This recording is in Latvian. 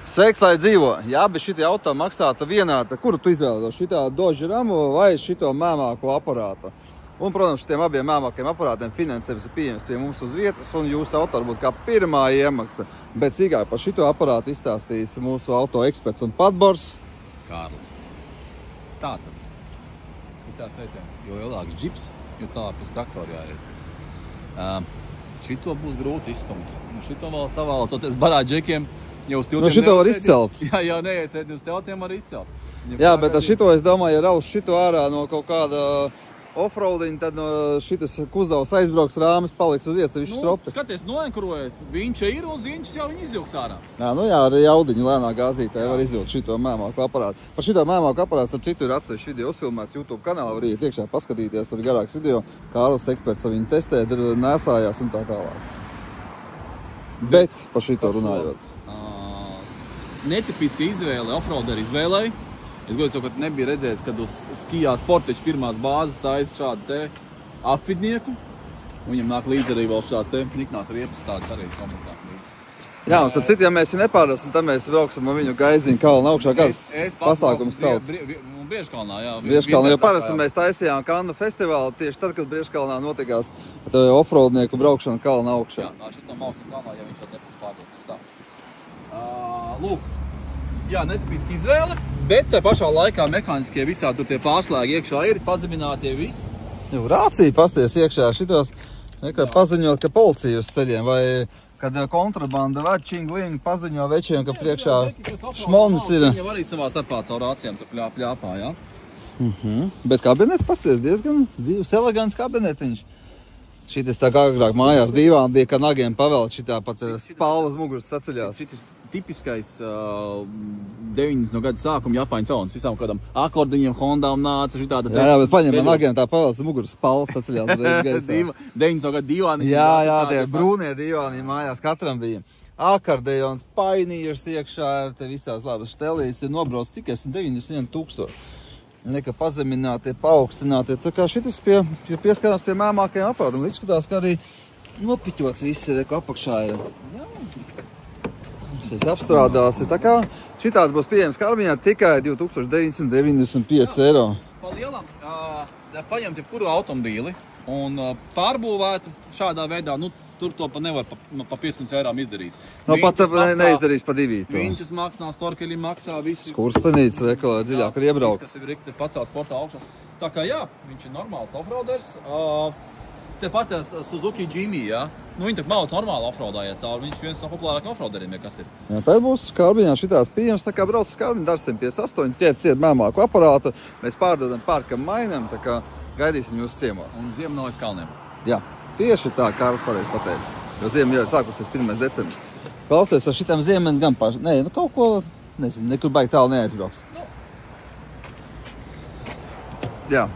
Sveiks, lai dzīvo. Jā, bet šitie auto maksāta vienāda. Kuru tu izvēlētos? Šitā Dodge Ram vai šito mēmāko aparātu? Un, protams, šitiem abiem mēmākiem aparātiem finansējums ir pieejams pie mums uz vietas, un jūsu auto varbūt kā pirmā iemaksa. Bet cīkāk par šito aparātu izstāstīs mūsu auto eksperts un padbors. Kārlis. Tātad. Ir tās teiciens, jo lielāks džips, jo tālāk pēc traktora jāiet. Šito būs grūti izstumt. Šito vēl savālocoties barā džekiem. Nu, šito var izcelt. Jā, neiesēdi uz teltiem var izcelt. Jā, bet ar šito, es domāju, ja raus šito ārā no kaut kāda offroadiņa, tad no šitas kuzavas aizbrauks rāmis, paliks uz vietas, viņš stropi. Skaties, noenkurojot, viņš ir un viņš jau viņu izvilks ārā. Jā, nu jā, ar jaudiņu lēnā gāzītē var izvilkt šito mēmāku aparātu. Par šito mēmāku aparātu, starp citu, ir atsevišķi video uzfilmēts YouTube kanālā, var iet iekšā paskatīties, tur ir garāks video. Kārlis eksperts viņu testē, nesājās un tā tālāk. Bet par šito runājot. Netipiska izvēle, offroader izvēlei. Es godīgi sakot, nebija redzējis, kad uz Kia Sportage pirmās bāzes taisa šādu te apvidnieku. Un viņam nāk līdz arī vēl šās te niknās riepas tādas arī komentāk līdzi. Jā, un starp citu, ja mēs viņu nepārdosim, tad mēs brauksim ar viņu gaiziņu kalnu augšā. Kāds pasākums sauc? Briežkalnā, jā. Briežkalnā, jo parasti mēs taisījām Kannu festivālu tieši tad, kad Briežkalnā notikās offroadnieku braukšana kalna augšā. Jā, šit no Mausam kalnā, ja viņš jau nepūs pārdoties tā. Lūk, jā, netipiski izvēle, bet tā pašā laikā mehāniskie visā tur tie pārslēgi iekšā ir, pazeminātie visi. Rācija pasties iekšā šitos, paziņot, ka policija uz ceļiem vai kad kontrabanda večiņi paziņo večiem, ka priekšā šmonis ir. Viņi arī savā starpā caur rācijām tur pļāpā, jā. Bet kabinets pasties diezgan dzīves, elegants kabinetiņš. Šitas tā kā agrāk mājās dīvāni bija, ka nagiem pavēlt šitā pat spalvas muguras saceļās. Šitas tipiskais 90. gadu sākuma Japāņu cauns. Visām kādām akordiņiem, Hondām nāca šitāda. Jā, bet paņem man nagiem tā pavēlts muguras spalvas saceļās. 90. gadu dīvāni. Jā, tie brūnie dīvāni mājās katram bija. Akordejons, painīrs iekšā, te visās labas štelīs ir nobrauc tikai 91 000. Neka pazeminātie, paaugstinātie. Tā kā šitas pieskarās pie mēmākajiem aparātiem. Izskatās, ka arī nopiķots viss ir, apakšā ir. Es apstrādās. Tā kā šitās būs pieejams Karviņā tikai 2995 eiro. Pa lielam, paņemt jebkuru automobīli un pārbūvētu šādā veidā, nu, tur to pa nevar pa 500 eirām izdarīt. No pat neizdarīs pa 2. Viņas maksā, storkeļi maksā, visi. Skurstenīts, rekolē, dziļāk ir iebraukt. Kas ir rikti pacelt portā augšā. Tā kā jā, viņš ir normāls offroaders. Tepat Suzuki Jimmy, jā. Nu, viņi tak nav normāli offroadājiet cauri. Viņš viens no populārākiem offroaderiem, ja kas ir. Jā, tad būs Karviņā šitās pieejams, tā kā brauc uz Karviņu, dar 158, ciet mēmāku aparātu. Mēs pārdodam, pērkam, mainam, tā kā gaidīsim jūs ciemos. Un ziema nav aiz kalniem. Jā, tieši tā, Kārlis pareizi pateica. Jo ziema jau ir sākusies 1. decembris. Klausies, ar šitām ziemens gan paši. Nē, nu kaut ko, nezinu, nekur baigi tālu neaizbrauks. Jā.